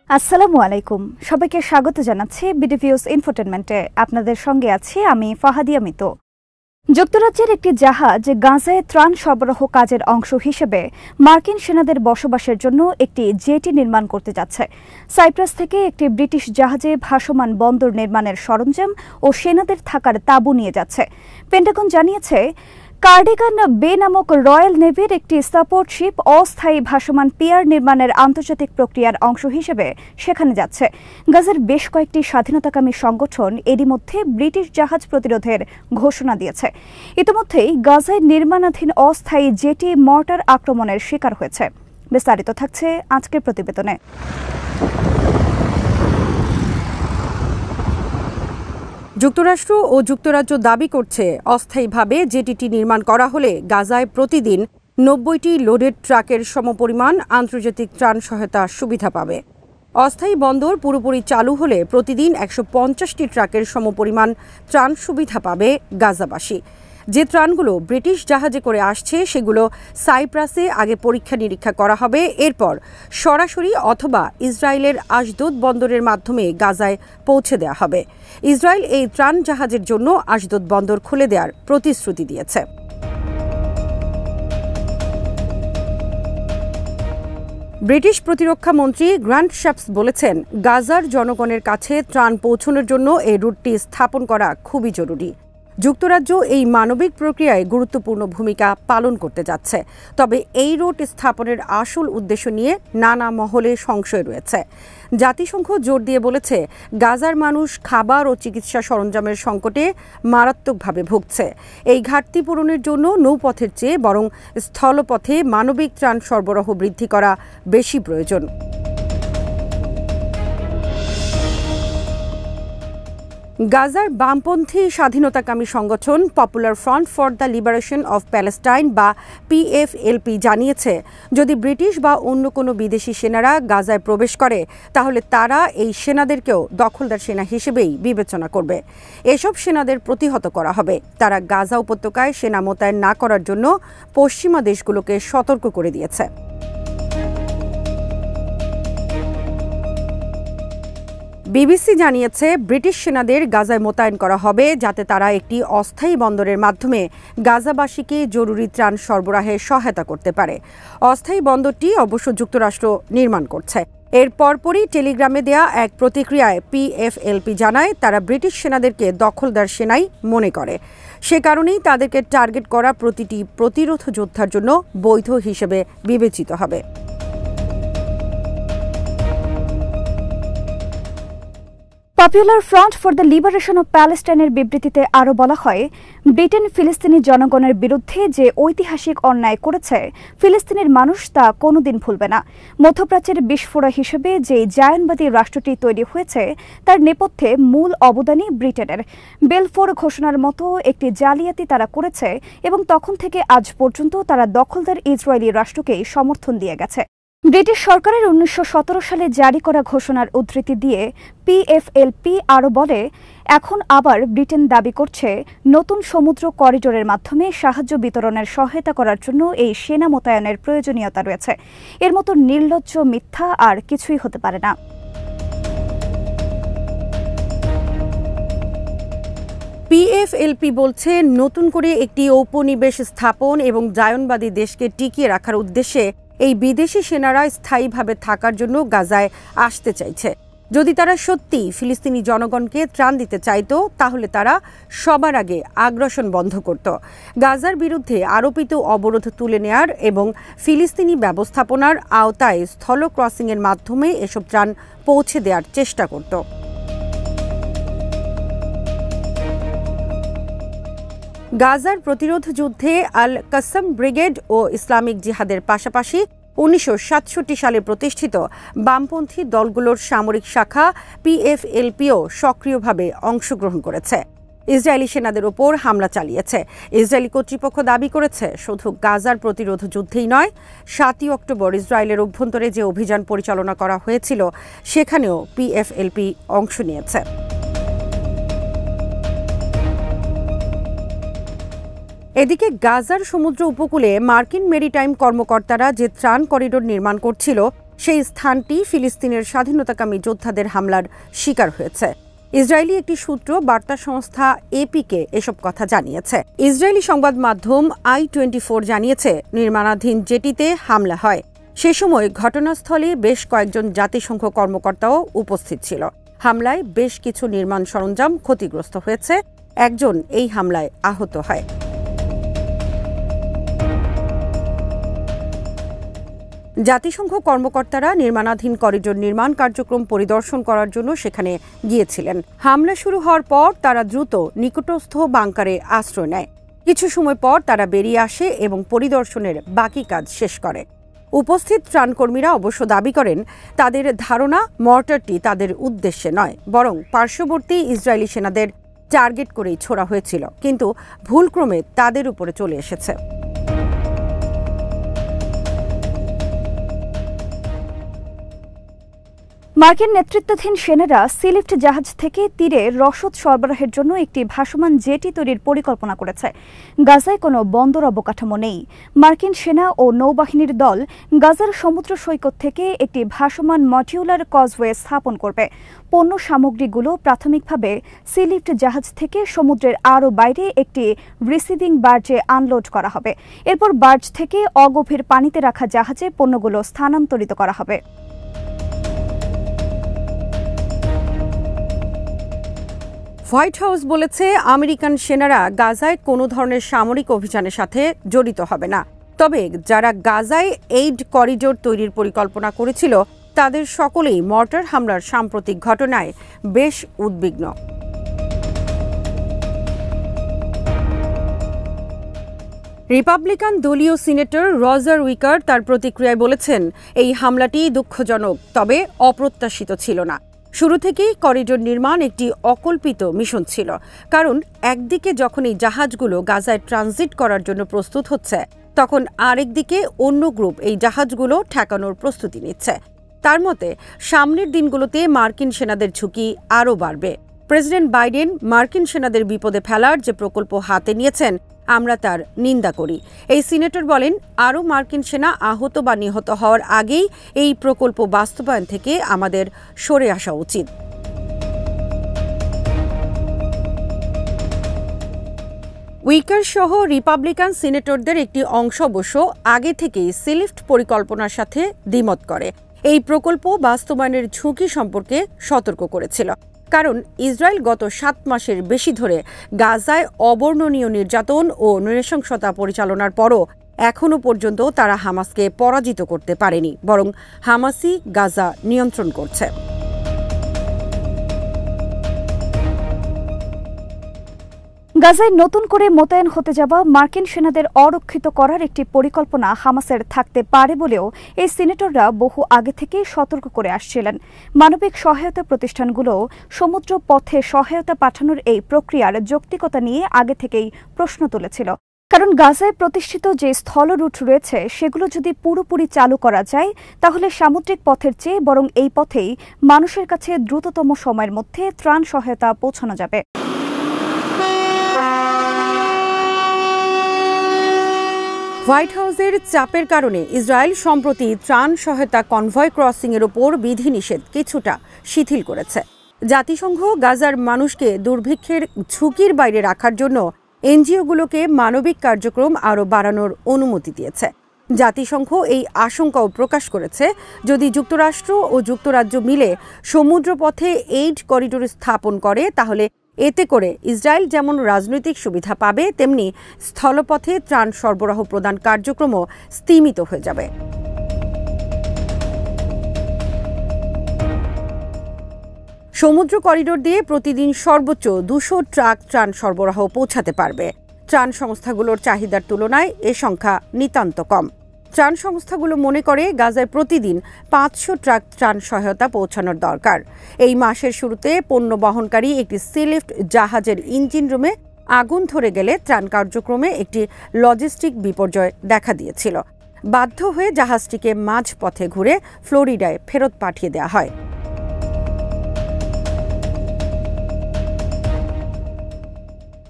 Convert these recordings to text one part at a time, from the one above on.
আসসালামু আলাইকুম, সবাইকে স্বাগত জানাচ্ছি বিডিভিউস ইনফোটেনমেন্টে। আপনাদের সঙ্গে আছি আমি ফাহাদিয়া মিতু। যুক্তরাজ্যের একটি জাহাজ গাজায় ত্রাণ সরবরাহ কাজের অংশ হিসেবে মার্কিন সেনাদের বসবাসের জন্য একটি জেটি নির্মাণ করতে যাচ্ছে। সাইপ্রাস থেকে একটি ব্রিটিশ জাহাজে ভাসমান বন্দর নির্মাণের সরঞ্জাম ও সেনাদের থাকার তাঁবু নিয়ে যাচ্ছে। পেন্টাগন জানিয়েছে, কার্ডিগান বে নামক রয়্যাল নেভির একটি সাপোর্ট শিপ অস্থায়ী ভাসমান পিয়ার নির্মাণের আন্তর্জাতিক প্রক্রিয়ার অংশ হিসেবে সেখানে যাচ্ছে। গাজার বেশ কয়েকটি স্বাধীনতাকামী সংগঠন এরই মধ্যে ব্রিটিশ জাহাজ প্রতিরোধের ঘোষণা দিয়েছে। ইতিমধ্যেই গাজায় নির্মাণাধীন অস্থায়ী জেটি মর্টার আক্রমণের শিকার হয়েছে। বিস্তারিত থাকছে আজকের প্রতিবেদনে। যুক্তরাষ্ট্র ও যুক্তরাজ্য দাবি করছে, অস্থায়ীভাবে জেটিটি নির্মাণ করা হলে গাজায় প্রতিদিন ৯০টি লোডেড ট্রাকের সমপরিমাণ আন্তর্জাতিক ত্রাণ সহায়তা সুবিধা পাবে। অস্থায়ী বন্দর পুরোপুরি চালু হলে প্রতিদিন ১৫০টি ট্রাকের সমপরিমাণ ত্রাণ সুবিধা পাবে গাজাবাসী। যে ত্রাণগুলো ব্রিটিশ জাহাজে করে আসছে সেগুলো সাইপ্রাসে আগে পরীক্ষা নিরীক্ষা করা হবে, এরপর সরাসরি অথবা ইসরায়েলের আশদোদ বন্দরের মাধ্যমে গাজায় পৌঁছে দেওয়া হবে। ইসরায়েল এই ত্রাণ জাহাজের জন্য আশদোদ বন্দর খুলে দেওয়ার প্রতিশ্রুতি দিয়েছে। ব্রিটিশ প্রতিরক্ষা মন্ত্রী গ্র্যান্ট শ্যাপস বলেছেন, গাজার জনগণের কাছে ত্রাণ পৌঁছানোর জন্য এই রুটটি স্থাপন করা খুবই জরুরি। যুক্তরাজ্য এই মানবিক প্রক্রিয়ায় গুরুত্বপূর্ণ ভূমিকা পালন করতে যাচ্ছে। তবে এই রুট স্থাপনের আসল উদ্দেশ্য নিয়ে নানা মহলে সংশয় রয়েছে। জাতিসংঘ জোর দিয়ে বলেছে, গাজার মানুষ খাবার ও চিকিৎসা সরঞ্জামের সংকটে মারাত্মকভাবে ভুগছে। এই ঘাটতি পূরণের জন্য নৌপথের চেয়ে বরং স্থলপথে মানবিক ত্রাণ সরবরাহ বৃদ্ধি করা বেশি প্রয়োজন। গাজার বামপন্থী স্বাধীনতাকামী সংগঠন popular front for the liberation of Palestine বা PFLP জানিয়েছে, যদি ব্রিটিশ বা অন্য কোনো বিদেশি সেনারা গাজায় প্রবেশ করে তাহলে তারা এই সেনাদেরকেও দখলদার সেনা হিসেবেই বিবেচনা করবে। এসব সেনাদের প্রতিহত করা হবে। তারা গাজা উপত্যকায় সেনা মোতায়েন না করার জন্য পশ্চিমা দেশগুলোকে সতর্ক করে দিয়েছে। BBC জানিয়েছে, ব্রিটিশ সেনাদের গাজায় মোতায়েন করা হবে যাতে তারা একটি অস্থায়ী বন্দরের মাধ্যমে গাজাবাসীকে জরুরি ত্রাণ সরবরাহে সহায়তা করতে পারে। অস্থায়ী বন্দরটি অবশ্য যুক্তরাষ্ট্র নির্মাণ করছে। এর পরপরই টেলিগ্রামে দেয়া এক প্রতিক্রিয়ায় PFLP জানায়, তারা ব্রিটিশ সেনাদেরকে দখলদার সেনাই মনে করে। সে কারণেই তাদেরকে টার্গেট করা প্রতিটি প্রতিরোধ যোদ্ধার জন্য বৈধ হিসেবে বিবেচিত হবে। Popular front for the liberation of প্যালেস্টাইনের বিবৃতিতে আরও বলা হয়, ব্রিটেন ফিলিস্তিনি জনগণের বিরুদ্ধে যে ঐতিহাসিক অন্যায় করেছে ফিলিস্তিনের মানুষ তা কোনোদিন ভুলবে না। মধ্যপ্রাচ্যের বিস্ফোরক হিসেবে যে জায়নবাদী রাষ্ট্রটি তৈরি হয়েছে তার নেপথ্যে মূল অবদানই ব্রিটেনের। বেলফোর ঘোষণার মতো একটি জালিয়াতি তারা করেছে এবং তখন থেকে আজ পর্যন্ত তারা দখলদার ইসরায়েলি রাষ্ট্রকেই সমর্থন দিয়ে গেছে। ব্রিটিশ সরকারের ১৯১৭ সালে জারি করা ঘোষণার উদ্ধৃতি দিয়ে PFLP আরও বলে, এখন আবার ব্রিটেন দাবি করছে নতুন সমুদ্র করিডোরের মাধ্যমে সাহায্য বিতরণের সহায়তা করার জন্য এই সেনা মোতায়েনের প্রয়োজনীয়তা রয়েছে। এর মতো নির্লজ্জ মিথ্যা আর কিছুই হতে পারে না। PFLP বলছে, নতুন করে একটি ঔপনিবেশ স্থাপন এবং জায়নবাদী দেশকে টিকিয়ে রাখার উদ্দেশ্যে এই বিদেশি সেনারা স্থায়ীভাবে থাকার জন্য গাজায় আসতে চাইছে। যদি তারা সত্যি ফিলিস্তিনি জনগণকে ত্রাণ দিতে চাইত তাহলে তারা সবার আগে আগ্রাসন বন্ধ করত, গাজার বিরুদ্ধে আরোপিত অবরোধ তুলে নেয়ার এবং ফিলিস্তিনি ব্যবস্থাপনার আওতায় স্থল ক্রসিংয়ের মাধ্যমে এসব ত্রাণ পৌঁছে দেওয়ার চেষ্টা করত। গাজার প্রতিরোধ যুদ্ধে আল কাসম ব্রিগেড ও ইসলামিক জিহাদের পাশাপাশি ১৯৬৭ সালে প্রতিষ্ঠিত বামপন্থী দলগুলোর সামরিক শাখা PFLPও সক্রিয়ভাবে অংশগ্রহণ করেছে। ইসরায়েলি সেনাদের ওপর হামলা চালিয়েছে। ইসরায়েলি কর্তৃপক্ষ দাবি করেছে, শুধু গাজার প্রতিরোধ যুদ্ধেই নয়, ৭ই অক্টোবর ইসরায়েলের অভ্যন্তরে যে অভিযান পরিচালনা করা হয়েছিল সেখানেও PFLP অংশ নিয়েছে। এদিকে গাজার সমুদ্র উপকূলে মার্কিন মেরিটাইম কর্মকর্তারা যে ত্রাণ করিডোর নির্মাণ করছিল সেই স্থানটি ফিলিস্তিনের স্বাধীনতাকামী যোদ্ধাদের হামলার শিকার হয়েছে। ইসরায়েলি একটি সূত্র বার্তা সংস্থা এপিকে এসব কথা জানিয়েছে। ইসরায়েলি সংবাদ মাধ্যম i24 জানিয়েছে, নির্মাণাধীন জেটিতে হামলা হয়। সে সময় ঘটনাস্থলে বেশ কয়েকজন জাতিসংঘ কর্মকর্তাও উপস্থিত ছিল। হামলায় বেশ কিছু নির্মাণ সরঞ্জাম ক্ষতিগ্রস্ত হয়েছে। একজন এই হামলায় আহত হয়। জাতিসংঘ কর্মকর্তারা নির্মাণাধীন করিডোর নির্মাণ কার্যক্রম পরিদর্শন করার জন্য সেখানে গিয়েছিলেন। হামলা শুরু হওয়ার পর তারা দ্রুত নিকটস্থ বাংকারে আশ্রয় নেয়। কিছু সময় পর তারা বেরিয়ে আসে এবং পরিদর্শনের বাকি কাজ শেষ করে। উপস্থিত ত্রাণকর্মীরা অবশ্য দাবি করেন, তাদের ধারণা মর্টারটি তাদের উদ্দেশ্যে নয়, বরং পার্শ্ববর্তী ইসরায়েলি সেনাদের টার্গেট করেই ছোড়া হয়েছিল, কিন্তু ভুলক্রমে তাদের উপরে চলে এসেছে। মার্কিন নেতৃত্বাধীন সেনারা সিলিফট জাহাজ থেকে তীরে রসদ সরবরাহের জন্য একটি ভাসমান জেটি তৈরির পরিকল্পনা করেছে। গাজায় কোনো বন্দর অবকাঠামো নেই। মার্কিন সেনা ও নৌবাহিনীর দল গাজার সমুদ্র সৈকত থেকে একটি ভাসমান মডিউলার কজওয়ে স্থাপন করবে। পণ্য সামগ্রীগুলো প্রাথমিকভাবে সিলিফট জাহাজ থেকে সমুদ্রের আরও বাইরে একটি রিসিভিং বার্জে আনলোড করা হবে। এরপর বার্জ থেকে অগভীর পানিতে রাখা জাহাজে পণ্যগুলো স্থানান্তরিত করা হবে। হোয়াইট হাউস বলেছে, আমেরিকান সেনারা গাজায় কোনো ধরনের সামরিক অভিযানের সাথে জড়িত হবে না। তবে যারা গাজায় এইড করিডোর তৈরির পরিকল্পনা করেছিল, তাদের সকলেই মর্টার হামলার সাম্প্রতিক ঘটনায় বেশ উদ্বিগ্ন। রিপাবলিকান দলীয় সিনেটর রজার উইকার তার প্রতিক্রিয়ায় বলেছেন, এই হামলাটি দুঃখজনক, তবে অপ্রত্যাশিত ছিল না। শুরু থেকেই করিডোর নির্মাণ একটি অকল্পিত মিশন ছিল, কারণ একদিকে যখন এই জাহাজগুলো গাজায় ট্রানজিট করার জন্য প্রস্তুত হচ্ছে, তখন আরেকদিকে অন্য গ্রুপ এই জাহাজগুলো ঠেকানোর প্রস্তুতি নিচ্ছে। তার মতে, সামনের দিনগুলোতে মার্কিন সেনাদের ঝুঁকি আরও বাড়বে। প্রেসিডেন্ট বাইডেন মার্কিন সেনাদের বিপদে ফেলার যে প্রকল্প হাতে নিয়েছেন, আমরা তার নিন্দা করি। এই সিনেটর বলেন, আরও মার্কিন সেনা আহত বা নিহত হওয়ার আগেই এই প্রকল্প বাস্তবায়ন থেকে আমাদের সরে আসা উচিত। উইকার সহ রিপাবলিকান সিনেটরদের একটি অংশ অবশ্য আগে থেকেই সিলিফট পরিকল্পনার সাথে দ্বিমত করে। এই প্রকল্প বাস্তবায়নের ঝুঁকি সম্পর্কে সতর্ক করেছিল, কারণ ইসরায়েল গত 7 মাসের বেশি ধরে গাজায় অবর্ণনীয় নির্যাতন ও নৃশংসতা পরিচালনার পরও এখনও পর্যন্ত তারা হামাসকে পরাজিত করতে পারেনি, বরং হামাসই গাজা নিয়ন্ত্রণ করছে। গাজায় নতুন করে মোতায়েন হতে যাওয়া মার্কিন সেনাদের অরক্ষিত করার একটি পরিকল্পনা হামাসের থাকতে পারে বলেও এই সিনেটররা বহু আগে থেকেই সতর্ক করে আসছিলেন। মানবিক সহায়তা প্রতিষ্ঠানগুলো সমুদ্র পথে সহায়তা পাঠানোর এই প্রক্রিয়ার যৌক্তিকতা নিয়ে আগে থেকেই প্রশ্ন তুলেছিল, কারণ গাজায় প্রতিষ্ঠিত যে স্থল রুট রয়েছে সেগুলো যদি পুরোপুরি চালু করা যায়, তাহলে সামুদ্রিক পথের চেয়ে বরং এই পথেই মানুষের কাছে দ্রুততম সময়ের মধ্যে ত্রাণ সহায়তা পৌঁছানো যাবে। হোয়াইট হাউসের চাপের কারণে ইসরায়েল সম্প্রতি ত্রাণ সহায়তা কনভয় ক্রসিংয়ের ওপর বিধিনিষেধ কিছুটা শিথিল করেছে। জাতিসংঘ গাজার মানুষকে দুর্ভিক্ষের ঝুঁকির বাইরে রাখার জন্য এনজিওগুলোকে মানবিক কার্যক্রম আরও বাড়ানোর অনুমতি দিয়েছে। জাতিসংঘ এই আশঙ্কাও প্রকাশ করেছে, যদি যুক্তরাষ্ট্র ও যুক্তরাজ্য মিলে সমুদ্রপথে এইড করিডোর স্থাপন করে, তাহলে এতে করে ইসরায়েল যেমন রাজনৈতিক সুবিধা পাবে, তেমনি স্থলপথে ত্রাণ সরবরাহ প্রদান কার্যক্রমও স্তিমিত হয়ে যাবে। সমুদ্র করিডোর দিয়ে প্রতিদিন সর্বোচ্চ 200 ট্রাক ত্রাণ সরবরাহ পৌঁছাতে পারবে। ত্রাণ সংস্থাগুলোর চাহিদার তুলনায় এ সংখ্যা নিতান্ত কম। ত্রাণ সংস্থাগুলো মনে করে গাজায় প্রতিদিন 500 ট্রাক ত্রাণ সহায়তা পৌঁছানোর দরকার। এই মাসের শুরুতে পণ্য বহনকারী একটি সিলিফট জাহাজের ইঞ্জিন রুমে আগুন ধরে গেলে ত্রাণ কার্যক্রমে একটি লজিস্টিক বিপর্যয় দেখা দিয়েছিল। বাধ্য হয়ে জাহাজটিকে মাঝপথে ঘুরে ফ্লোরিডায় ফেরত পাঠিয়ে দেওয়া হয়।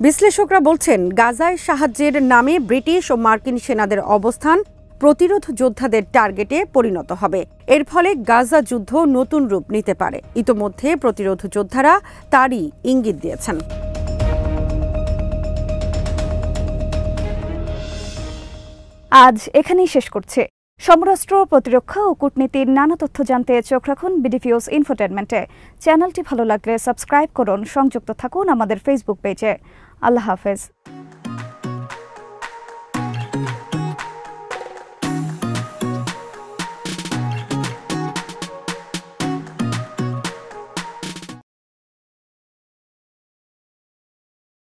বিশ্লেষকরা বলছেন, গাজায় সাহায্যের নামে ব্রিটিশ ও মার্কিন সেনাদের অবস্থান প্রতিরোধ যোদ্ধাদের টার্গেটে পরিণত হবে। এর ফলে গাজা যুদ্ধ নতুন রূপ নিতে পারে। ইতোমধ্যে প্রতিরোধ যোদ্ধারা তারই ইঙ্গিত দিয়েছেন। আজ এখানেই শেষ করছে। সমরাষ্ট্র, প্রতিরক্ষা ও কূটনীতির নানা তথ্য জানতে চোখ রাখুন বিডিপিওস ইনফোটেনমেন্টে। চ্যানেলটি ভালো লাগলে সাবস্ক্রাইব করুন, সংযুক্ত থাকুন আমাদের ফেসবুক পেজে। আল্লাহ হাফেজ।